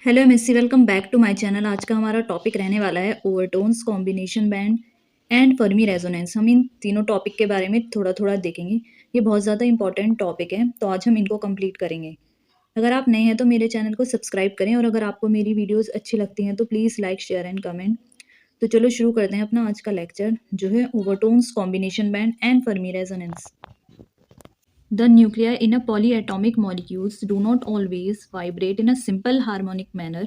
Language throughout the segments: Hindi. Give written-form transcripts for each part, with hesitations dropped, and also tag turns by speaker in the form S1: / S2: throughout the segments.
S1: Hello MSc, welcome back to my channel. आज का हमारा टॉपिक रहने वाला है overtones, combination band and Fermi resonance. हम इन तीनों टॉपिक के बारे में थोड़ा थोड़ा देखेंगे। ये बहुत ज़्यादा इंपॉर्टेंट टॉपिक है, तो आज हम इनको कंप्लीट करेंगे। अगर आप नए हैं तो मेरे चैनल को सब्सक्राइब करें, और अगर आपको मेरी वीडियोस अच्छी लगती हैं तो please like, share and comment. तो चलो शुरू करते हैं अपना आज का लेक्चर, जो है overtones, combination band and Fermi resonance. The nuclei in a polyatomic molecules do not always vibrate in a simple harmonic manner.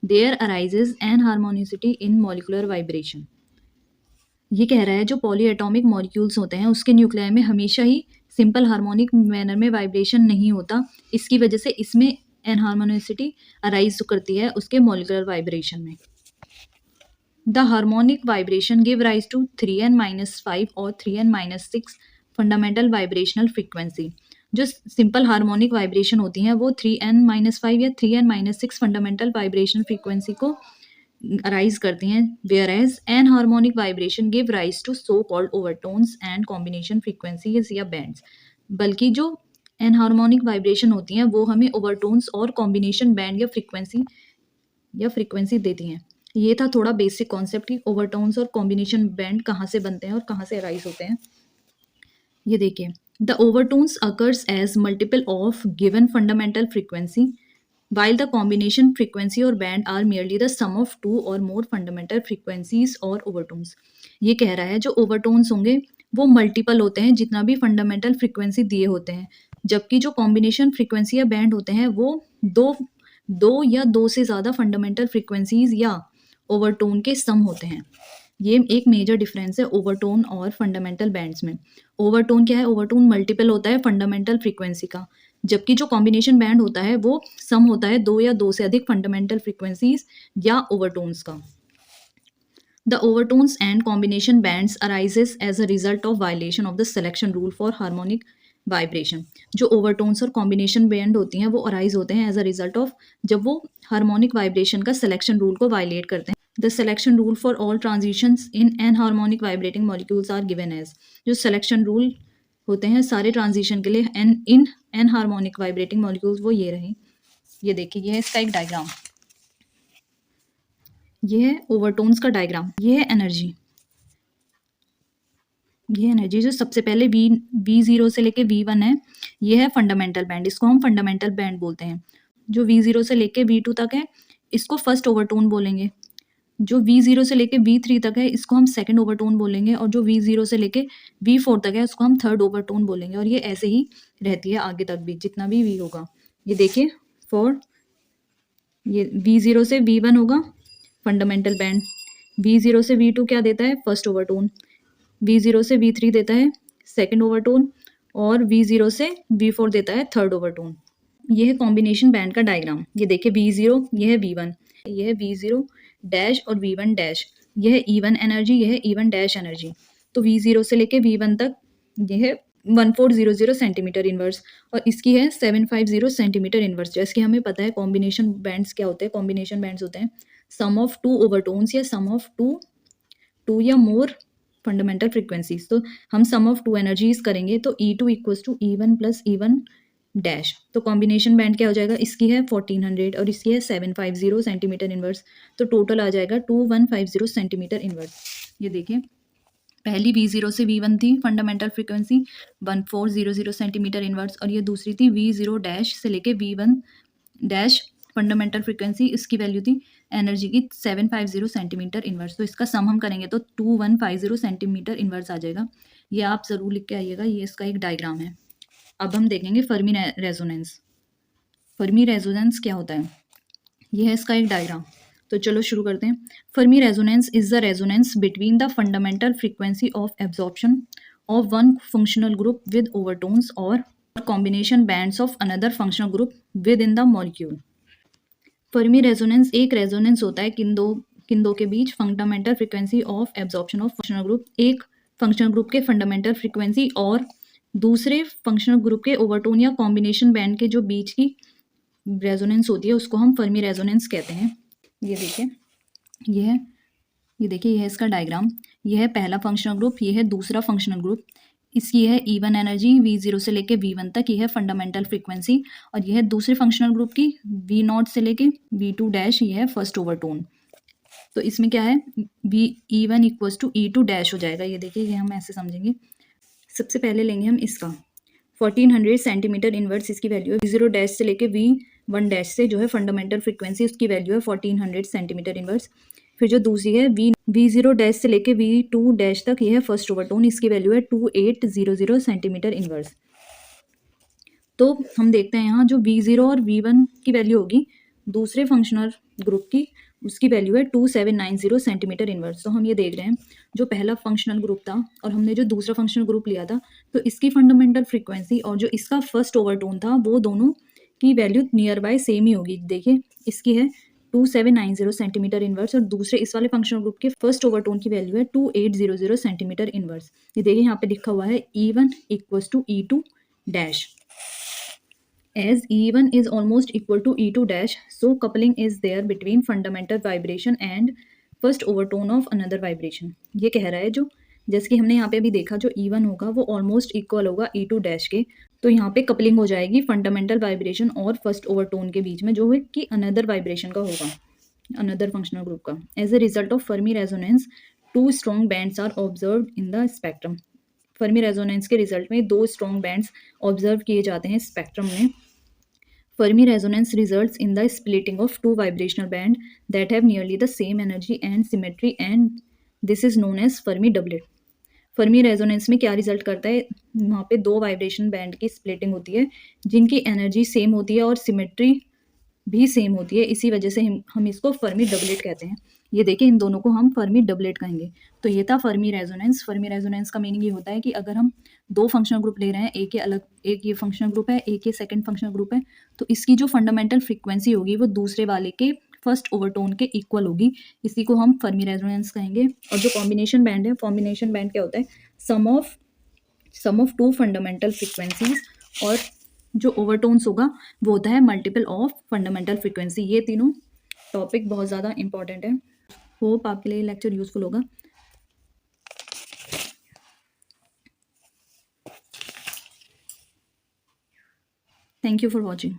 S1: There arises anharmonicity in molecular vibration. ये कह रहा है जो पॉलीएटॉमिक मॉलिक्यूल्स होते हैं उसके न्यूक्लियाई में हमेशा ही सिंपल हार्मोनिक मैनर में वाइब्रेशन नहीं होता। इसकी वजह से इसमें एनहार्मोनिसिटी अराइज करती है उसके मॉलिकुलर वाइब्रेशन में। The harmonic vibration give rise to 3n-5 और 3n-6 फंडामेंटल वाइब्रेशनल फ्रीक्वेंसी। जो सिंपल हार्मोनिक वाइब्रेशन होती हैं वो 3n-5 या 3n-6 फंडामेंटल वाइब्रेशन फ्रीक्वेंसी को अराइज करती हैं, whereas anharmonic vibration give rise to so called overtones and combination frequencies या बैंड्स। बल्कि जो एन हार्मोनिक वाइब्रेशन होती हैं वो हमें ओवरटोन्स और कॉम्बिनेशन बैंड या फ्रीक्वेंसी देती हैं। ये था थोड़ा बेसिक कॉन्सेप्ट कि ओवरटोन्स और कॉम्बिनेशन बैंड कहाँ से बनते हैं और कहाँ से अराइज होते हैं। ये देखिए, the overtones occurs as multiple of given fundamental frequency while the combination frequency or band are merely the sum of two or more fundamental frequencies or overtones। ये कह रहा है जो ओवरटोन्स होंगे वो मल्टीपल होते हैं जितना भी फंडामेंटल फ्रीक्वेंसी दिए होते हैं, जबकि जो कॉम्बिनेशन फ्रीक्वेंसी या बैंड होते हैं वो दो दो या दो से ज़्यादा फंडामेंटल फ्रीक्वेंसीज या ओवरटोन के सम होते हैं। ये एक मेजर डिफरेंस है ओवरटोन और फंडामेंटल बैंड्स में। ओवरटोन क्या है? ओवरटोन मल्टीपल होता है फंडामेंटल फ्रीक्वेंसी का, जबकि जो कॉम्बिनेशन बैंड होता है वो सम होता है दो या दो से अधिक फंडामेंटल फ्रीक्वेंसीज या ओवरटोन्स का। The overtones and combination bands arises as a result of violation of the selection rule for harmonic vibration. जो ओवरटोन्स और कॉम्बिनेशन बैंड होती हैं वो अराइज होते हैं एज अ रिजल्ट ऑफ जब वो हार्मोनिक वाइब्रेशन का सिलेक्शन रूल को वायलेट करते हैं। The selection rule for all transitions in anharmonic vibrating molecules are given as. जो सिलेक्शन रूल होते हैं सारे ट्रांजिशन के लिए in anharmonic vibrating molecules वो ये रहे। ये देखिए, ये है इसका एक डायग्राम। ये है ओवरटोन्स का डायग्राम। ये है एनर्जी। ये एनर्जी जो सबसे पहले V0 से लेके V1 है, ये है फंडामेंटल बैंड। इसको हम फंडामेंटल बैंड बोलते हैं। जो V0 से लेके V2 तक है इसको फर्स्ट ओवरटोन बोलेंगे। जो V0 से लेके V3 तक है इसको हम सेकंड ओवरटोन बोलेंगे, और जो V0 से लेके V4 तक है उसको हम थर्ड ओवरटोन बोलेंगे। और ये ऐसे ही रहती है आगे तक भी, जितना भी V होगा। ये देखिए, ये V0 से V1 होगा फंडामेंटल बैंड, V0 से V2 क्या देता है? फर्स्ट ओवरटोन, V0 से V3 देता है सेकंड ओवरटोन, और V0 से V4 देता है थर्ड ओवरटोन। ये है कॉम्बिनेशन बैंड का डायग्राम। ये देखिए, V0 ये है V1, ये है V0 डैश और V1 डैश। ये है E1 एनर्जी, ये है E1 डैश एनर्जी। तो V0 से लेके V1 तक ये है 1400 सेंटीमीटर इनवर्स, और इसकी है 750 सेंटीमीटर इनवर्स। जैसे कि हमें पता है कॉम्बिनेशन बैंड्स क्या होते हैं। कॉम्बिनेशन बैंड्स होते हैं सम ऑफ टू ओवरटोन्स या सम ऑफ टू या मोर फंडामेंटल फ्रीक्वेंसीज। तो हम सम ऑफ टू एनर्जीज करेंगे तो E2 equals to E1 plus E1 dash. तो कॉम्बिनेशन बैंड क्या हो जाएगा? इसकी है 1400 और इसकी है 750 सेंटीमीटर इनवर्स। तो टोटल आ जाएगा 2150 सेंटीमीटर इनवर्स। ये देखिए, पहली V0 से V1 थी फंडामेंटल फ्रीक्वेंसी 1400 सेंटीमीटर इनवर्स, और ये दूसरी थी V0 डैश से लेके V1 डैश फंडामेंटल फ्रीक्वेंसी। इसकी वैल्यू थी एनर्जी की 750 सेंटीमीटर इनवर्स। तो इसका सम हम करेंगे तो 2150 सेंटीमीटर इनवर्स आ जाएगा। ये आप ज़रूर लिख के आइएगा। ये इसका एक डायग्राम है। अब हम देखेंगे फर्मी रेजोनेंस। फर्मी रेजोनेंस क्या होता है? ये है इसका एक डायग्राम। तो चलो शुरू करते हैं। Fermi resonance is the resonance between the fundamental frequency of absorption of one functional group with overtones और combination bands of another functional group within the molecule. Fermi resonance एक रेजोनेंस होता है किन दो के बीच fundamental frequency of absorption of functional group, एक फंक्शनल ग्रुप के फंडामेंटल फ्रीक्वेंसी और दूसरे फंक्शनल ग्रुप के ओवरटोन या कॉम्बिनेशन बैंड के जो बीच की रेजोनेंस होती है उसको हम फर्मी रेजोनेंस कहते हैं। ये देखिए, ये देखिए, ये है इसका डायग्राम। ये है पहला फंक्शनल ग्रुप, ये है दूसरा फंक्शनल ग्रुप। इसकी है E1 एनर्जी V0 से लेके V1 तक, ये है फंडामेंटल फ्रीक्वेंसी। और ये है दूसरे फंक्शनल ग्रुप की V0 से लेके V2 डैश, ये है फर्स्ट ओवरटोन। तो इसमें क्या है, E1 equals to E2 dash हो जाएगा। ये देखिए, ये हम ऐसे समझेंगे। सबसे पहले लेंगे हम इसका 1400 सेंटीमीटर इनवर्स, इसकी वैल्यू है V0 डैश से लेके V1 डैश से जो है फंडामेंटल फ्रीक्वेंसी, उसकी वैल्यू है 1400 सेंटीमीटर इनवर्स। फिर जो दूसरी है V0 डैश से लेके V2 डैश तक, ये है फर्स्ट ओवरटोन, इसकी वैल्यू है 2800 सेंटीमीटर इनवर्स। तो हम देखते हैं यहाँ जो V0 और V1 की वैल्यू होगी दूसरे फंक्शनल ग्रुप की, उसकी वैल्यू है 2790 सेंटीमीटर इनवर्स। तो हम ये देख रहे हैं, जो पहला फंक्शनल ग्रुप था और हमने जो दूसरा फंक्शनल ग्रुप लिया था, तो इसकी फंडामेंटल फ्रीक्वेंसी और जो इसका फर्स्ट ओवरटोन था, वो दोनों की वैल्यू नियर बाय सेम ही होगी। देखिए, इसकी है 2790 सेंटीमीटर इनवर्स और दूसरे इस वाले फंक्शनल ग्रुप के फर्स्ट ओवरटोन की वैल्यू है 2800 सेंटीमीटर इनवर्स। ये देखिए, यहाँ पे लिखा हुआ है E1 equals to E2 dash. As E1 is almost equal to E2 dash, so coupling is there between fundamental vibration and first overtone of another vibration. ये कह रहा है, जो जैसे कि हमने यहाँ पे अभी देखा, जो E1 होगा वो ऑलमोस्ट इक्वल होगा E2 डैश के, तो यहाँ पे कपलिंग हो जाएगी फंडामेंटल वाइब्रेशन और फर्स्ट ओवरटोन के बीच में, जो है कि अनदर वाइब्रेशन का होगा, अनदर फंक्शनल ग्रुप का। As a result of Fermi resonance, two strong bands are observe in the spectrum. Fermi resonance के रिजल्ट में दो स्ट्रॉन्ग बैंड्स ऑब्जर्व किए जाते हैं स्पेक्ट्रम में। Fermi resonance results in the splitting of two vibrational bands that have nearly the same energy and symmetry, and this is known as Fermi doublet. Fermi resonance में क्या रिजल्ट करता है, वहाँ पे दो वाइब्रेशन बैंड की स्प्लिटिंग होती है जिनकी एनर्जी सेम होती है और सिमेट्री भी सेम होती है। इसी वजह से हम इसको फर्मी डबलेट कहते हैं। ये देखिए, इन दोनों को हम फर्मी डबलेट कहेंगे। तो ये था फर्मी रेजोनेंस। फर्मी रेजोनेंस का मीनिंग ये होता है कि अगर हम दो फंक्शनल ग्रुप ले रहे हैं, एक ये अलग, एक ये फंक्शनल ग्रुप है, एक ये सेकंड फंक्शनल ग्रुप है, तो इसकी जो फंडामेंटल फ्रीक्वेंसी होगी वो दूसरे वाले के फर्स्ट ओवरटोन के इक्वल होगी। इसी को हम फर्मी रेजोनेंस कहेंगे। और जो कॉम्बिनेशन बैंड है, कॉम्बिनेशन बैंड क्या होता है, सम ऑफ टू फंडामेंटल फ्रीक्वेंसीज, और जो ओवरटोन्स होगा वो होता है मल्टीपल ऑफ फंडामेंटल फ्रीक्वेंसी। ये तीनों टॉपिक बहुत ज़्यादा इंपॉर्टेंट है। होप आपके लिए लेक्चर यूजफुल होगा। Thank you for watching.